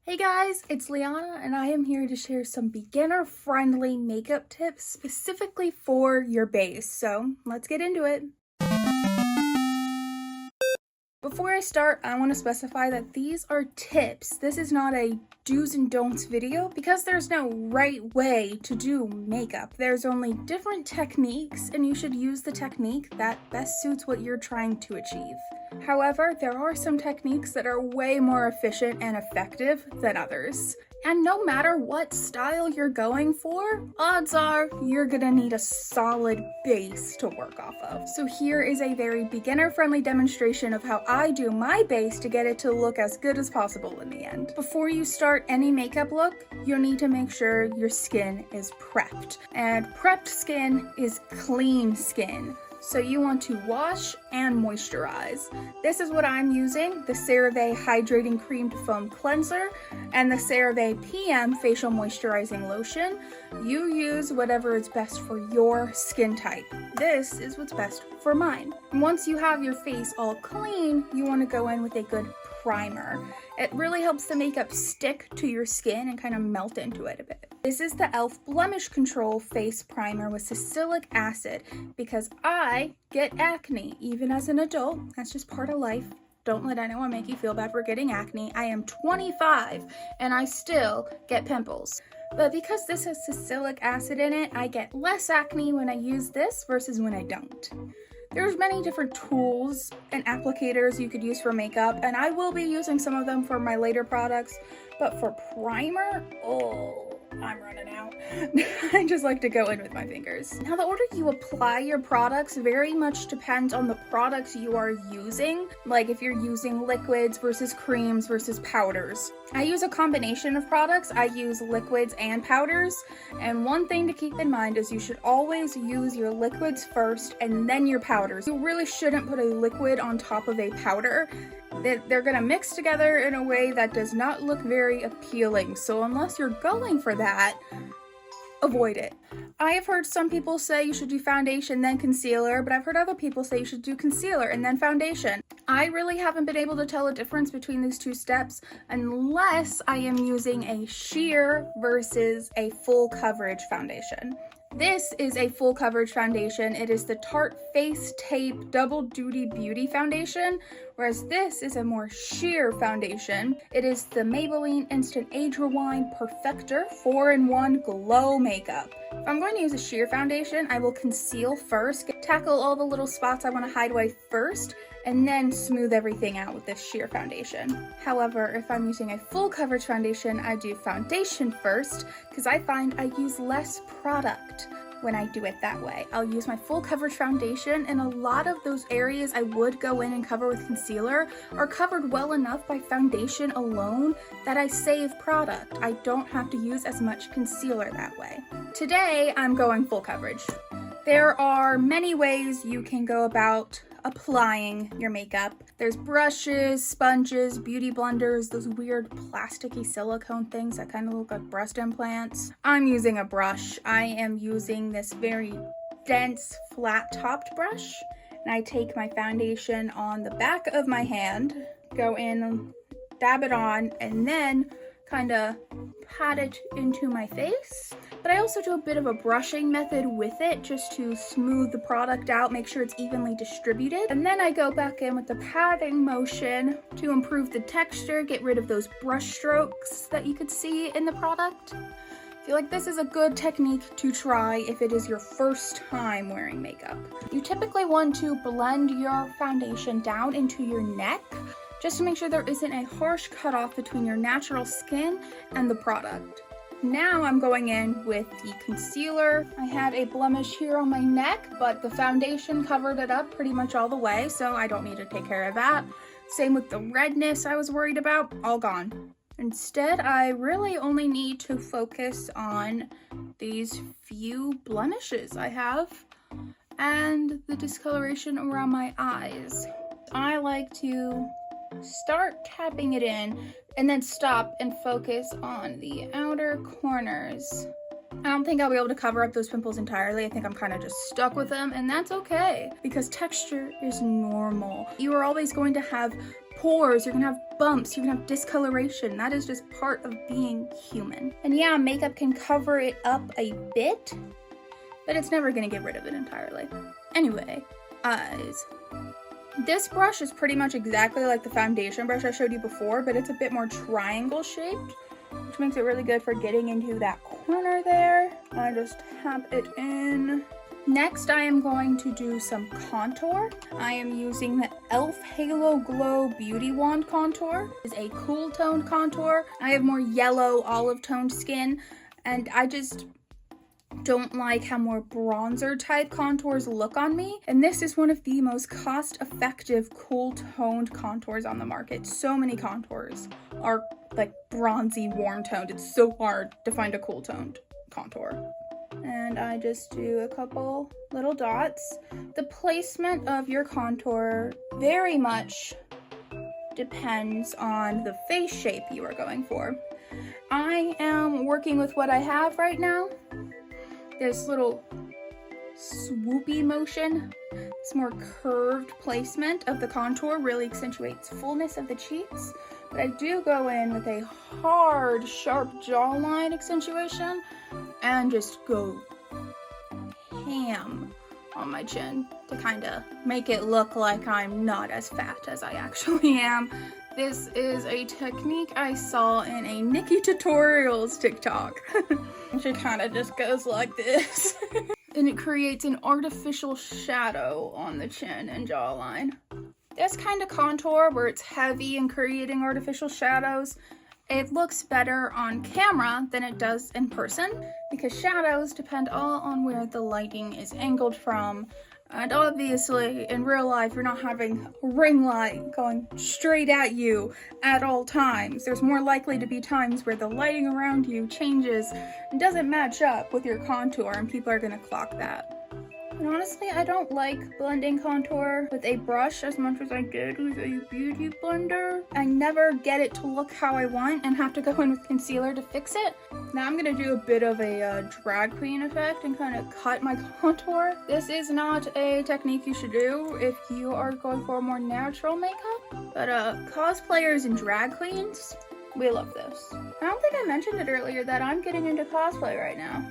Hey guys, it's Liana and I am here to share some beginner-friendly makeup tips specifically for your base. So let's get into it. Before I start, I want to specify that these are tips. This is not a do's and don'ts video because there's no right way to do makeup. There's only different techniques and you should use the technique that best suits what you're trying to achieve. However, there are some techniques that are way more efficient and effective than others. And no matter what style you're going for, odds are you're gonna need a solid base to work off of. So here is a very beginner-friendly demonstration of how I do my base to get it to look as good as possible in the end. Before you start any makeup look, you'll need to make sure your skin is prepped. And prepped skin is clean skin. So you want to wash and moisturize. This is what I'm using, the CeraVe Hydrating Cream to Foam Cleanser and the CeraVe PM Facial Moisturizing Lotion. You use whatever is best for your skin type. This is what's best for mine. Once you have your face all clean, you want to go in with a good primer. It really helps the makeup stick to your skin and kind of melt into it a bit. This is the e.l.f. Blemish Control Face Primer with salicylic acid because I get acne even as an adult. That's just part of life. Don't let anyone make you feel bad for getting acne. I am 25 and I still get pimples. But because this has salicylic acid in it, I get less acne when I use this versus when I don't. There's many different tools and applicators you could use for makeup, and I will be using some of them for my later products, but for primer, I'm running out. I just like to go in with my fingers. Now, the order you apply your products very much depends on the products you are using, like if you're using liquids versus creams versus powders. I use a combination of products. I use liquids and powders, and one thing to keep in mind is you should always use your liquids first and then your powders. You really shouldn't put a liquid on top of a powder. They're gonna mix together in a way that does not look very appealing, so unless you're going for that, avoid it. I have heard some people say you should do foundation then concealer, but I've heard other people say you should do concealer and then foundation. I really haven't been able to tell a difference between these two steps unless I am using a sheer versus a full coverage foundation. This is a full coverage foundation. It is the Tarte Face Tape Double Duty Beauty Foundation, whereas this is a more sheer foundation. It is the Maybelline Instant Age Rewind Perfector 4-in-1 Glow Makeup. If I'm going to use a sheer foundation, I will conceal first, tackle all the little spots I want to hide away first, and then smooth everything out with this sheer foundation. However, if I'm using a full coverage foundation, I do foundation first because I find I use less product when I do it that way. I'll use my full coverage foundation, and a lot of those areas I would go in and cover with concealer are covered well enough by foundation alone that I save product. I don't have to use as much concealer that way. Today, I'm going full coverage. There are many ways you can go about applying your makeup. There's brushes, sponges, beauty blenders, those weird plasticky silicone things that kind of look like breast implants. I'm using a brush. I am using this very dense, flat-topped brush, and I take my foundation on the back of my hand, go in, dab it on, and then kind of pat it into my face. But I also do a bit of a brushing method with it just to smooth the product out, make sure it's evenly distributed. And then I go back in with the patting motion to improve the texture, get rid of those brush strokes that you could see in the product. I feel like this is a good technique to try if it is your first time wearing makeup. You typically want to blend your foundation down into your neck, just to make sure there isn't a harsh cutoff between your natural skin and the product. Now I'm going in with the concealer. I had a blemish here on my neck, but the foundation covered it up pretty much all the way, so I don't need to take care of that. Same with the redness I was worried about, all gone. Instead, I really only need to focus on these few blemishes I have and the discoloration around my eyes. I like to start tapping it in and then stop and focus on the outer corners. I don't think I'll be able to cover up those pimples entirely. I think I'm kind of just stuck with them, and that's okay because texture is normal. You are always going to have pores, you're gonna have bumps, you're gonna have discoloration. That is just part of being human. And yeah, makeup can cover it up a bit, but it's never gonna get rid of it entirely. Anyway, eyes. This brush is pretty much exactly like the foundation brush I showed you before, but it's a bit more triangle shaped, which makes it really good for getting into that corner there. I just tap it in. Next, I am going to do some contour. I am using the e.l.f. Halo Glow Beauty Wand Contour. It's a cool toned contour. I have more yellow olive toned skin, and I just don't like how more bronzer type contours look on me. And this is one of the most cost effective cool toned contours on the market. So many contours are like bronzy warm toned. It's so hard to find a cool toned contour. And I just do a couple little dots. The placement of your contour very much depends on the face shape you are going for. I am working with what I have right now. This little swoopy motion, this more curved placement of the contour really accentuates fullness of the cheeks. But I do go in with a hard, sharp jawline accentuation and just go ham on my chin to kind of make it look like I'm not as fat as I actually am. This is a technique I saw in a Nikki Tutorials TikTok. She kind of just goes like this. And it creates an artificial shadow on the chin and jawline. This kind of contour where it's heavy and creating artificial shadows, it looks better on camera than it does in person because shadows depend all on where the lighting is angled from. And obviously, in real life, you're not having a ring light going straight at you at all times. There's more likely to be times where the lighting around you changes and doesn't match up with your contour, and people are gonna clock that. And honestly, I don't like blending contour with a brush as much as I did with a beauty blender. I never get it to look how I want and have to go in with concealer to fix it. Now I'm gonna do a bit of a drag queen effect and kind of cut my contour. This is not a technique you should do if you are going for a more natural makeup, but cosplayers and drag queens, we love this. I don't think I mentioned it earlier that I'm getting into cosplay right now.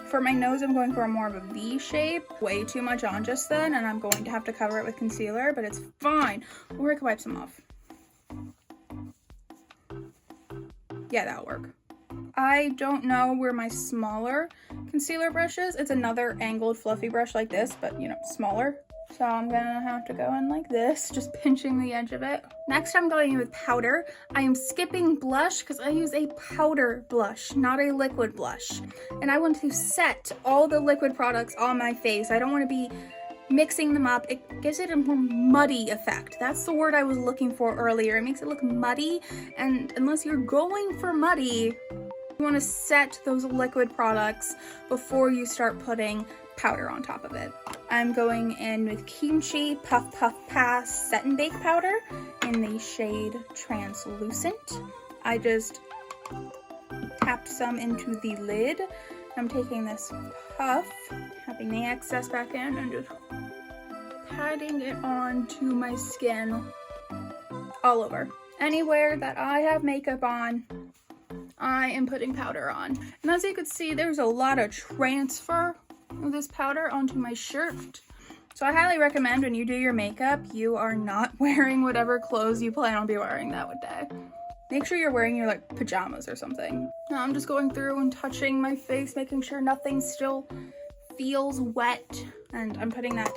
For my nose, I'm going for a more of a V shape. Way too much on just then, and I'm going to have to cover it with concealer, but it's fine. Or I can wipe some off. Yeah, that'll work. I don't know where my smaller concealer brush is. It's another angled fluffy brush like this, but you know, smaller. So I'm gonna have to go in like this, just pinching the edge of it. Next, I'm going in with powder. I am skipping blush because I use a powder blush, not a liquid blush. And I want to set all the liquid products on my face. I don't want to be mixing them up. It gives it a more muddy effect. That's the word I was looking for earlier. It makes it look muddy, and unless you're going for muddy, you want to set those liquid products before you start putting powder on top of it. I'm going in with Kimchi Puff Puff Pass Set and Bake Powder in the shade Translucent. I just tapped some into the lid. I'm taking this puff, tapping the excess back in, and just patting it onto my skin all over. Anywhere that I have makeup on, I am putting powder on. And as you can see, there's a lot of transfer of this powder onto my shirt. So I highly recommend when you do your makeup, you are not wearing whatever clothes you plan on be wearing that day. Make sure you're wearing your like pajamas or something. Now I'm just going through and touching my face, making sure nothing still feels wet. And I'm putting that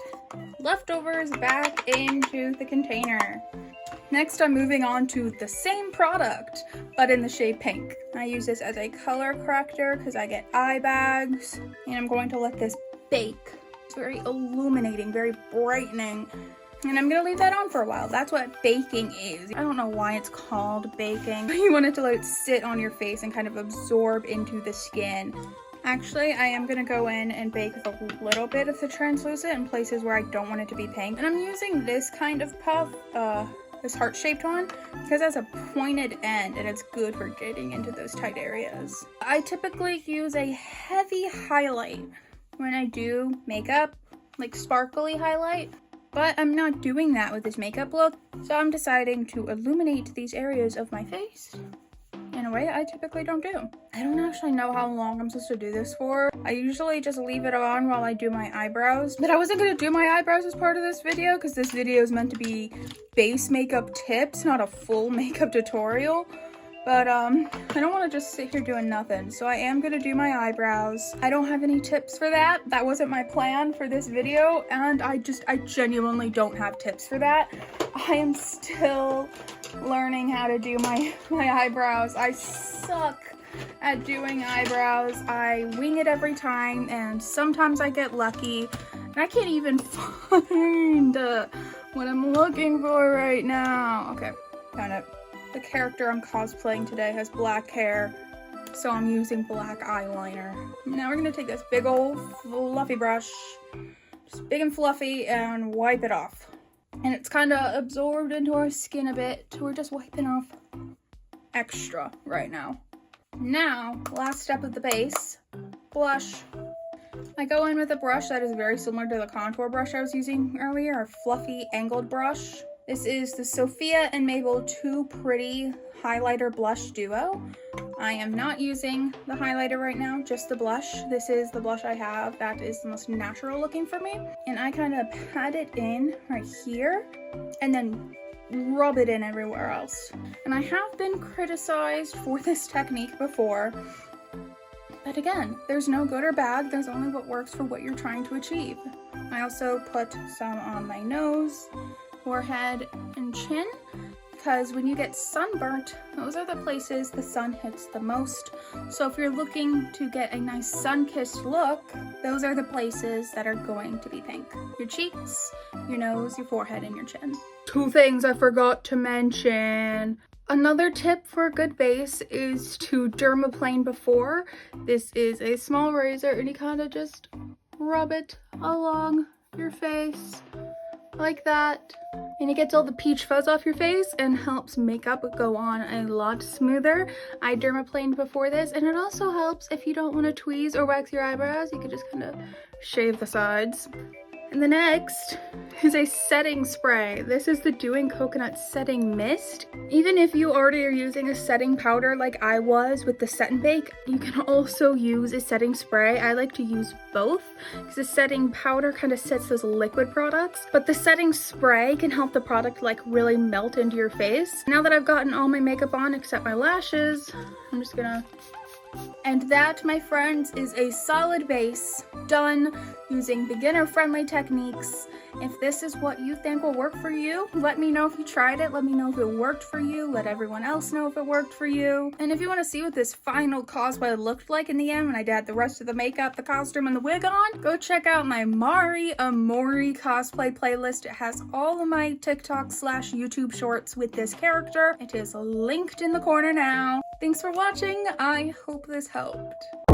leftovers back into the container. Next, I'm moving on to the same product, but in the shade pink. I use this as a color corrector because I get eye bags, and I'm going to let this bake. It's very illuminating, very brightening, and I'm gonna leave that on for a while. That's what baking is. I don't know why it's called baking, but you want it to let it sit on your face and kind of absorb into the skin. Actually, I am gonna go in and bake with a little bit of the translucent in places where I don't want it to be pink. And I'm using this kind of puff, this heart-shaped one, because it has a pointed end and it's good for getting into those tight areas. I typically use a heavy highlight when I do makeup, like sparkly highlight. But I'm not doing that with this makeup look, so I'm deciding to illuminate these areas of my face in a way I typically don't do. I don't actually know how long I'm supposed to do this for. I usually just leave it on while I do my eyebrows, but I wasn't gonna do my eyebrows as part of this video because this video is meant to be base makeup tips, not a full makeup tutorial. But I don't want to just sit here doing nothing, so I am gonna do my eyebrows. I don't have any tips for that. That wasn't my plan for this video, and I genuinely don't have tips for that. I am still learning how to do my eyebrows. I suck at doing eyebrows. I wing it every time, and sometimes I get lucky, and I can't even find what I'm looking for right now. Okay, found it. The character I'm cosplaying today has black hair, so I'm using black eyeliner. Now we're gonna take this big old fluffy brush, just big and fluffy, and wipe it off. And it's kind of absorbed into our skin a bit, so we're just wiping off extra right now. Now, last step of the base, blush. I go in with a brush that is very similar to the contour brush I was using earlier, a fluffy angled brush. This is the Sophia and Mabel Too Pretty Highlighter Blush Duo. I am not using the highlighter right now, just the blush. This is the blush I have that is the most natural looking for me. And I kind of pat it in right here and then rub it in everywhere else. And I have been criticized for this technique before. But again, there's no good or bad, there's only what works for what you're trying to achieve. I also put some on my nose, forehead, and chin, because when you get sunburnt, those are the places the sun hits the most. So if you're looking to get a nice sun-kissed look, those are the places that are going to be pink. Your cheeks, your nose, your forehead, and your chin. 2 things I forgot to mention. Another tip for a good base is to dermaplane before. This is a small razor, and you kind of just rub it along your face like that, and it gets all the peach fuzz off your face and helps makeup go on a lot smoother. I dermaplaned before this, and it also helps if you don't want to tweeze or wax your eyebrows. You can just kind of shave the sides. And the next is a setting spray. This is the Doing Coconut Setting Mist. Even if you already are using a setting powder like I was with the Set and Bake, you can also use a setting spray. I like to use both because the setting powder kind of sets those liquid products, but the setting spray can help the product like really melt into your face. Now that I've gotten all my makeup on except my lashes, I'm just gonna... And that, my friends, is a solid base done using beginner-friendly techniques. If this is what you think will work for you, let me know if you tried it. Let me know if it worked for you. Let everyone else know if it worked for you. And if you want to see what this final cosplay looked like in the end when I did the rest of the makeup, the costume, and the wig on, go check out my Mari Amori cosplay playlist. It has all of my TikTok/YouTube shorts with this character. It is linked in the corner now. Thanks for watching. I hope this helped.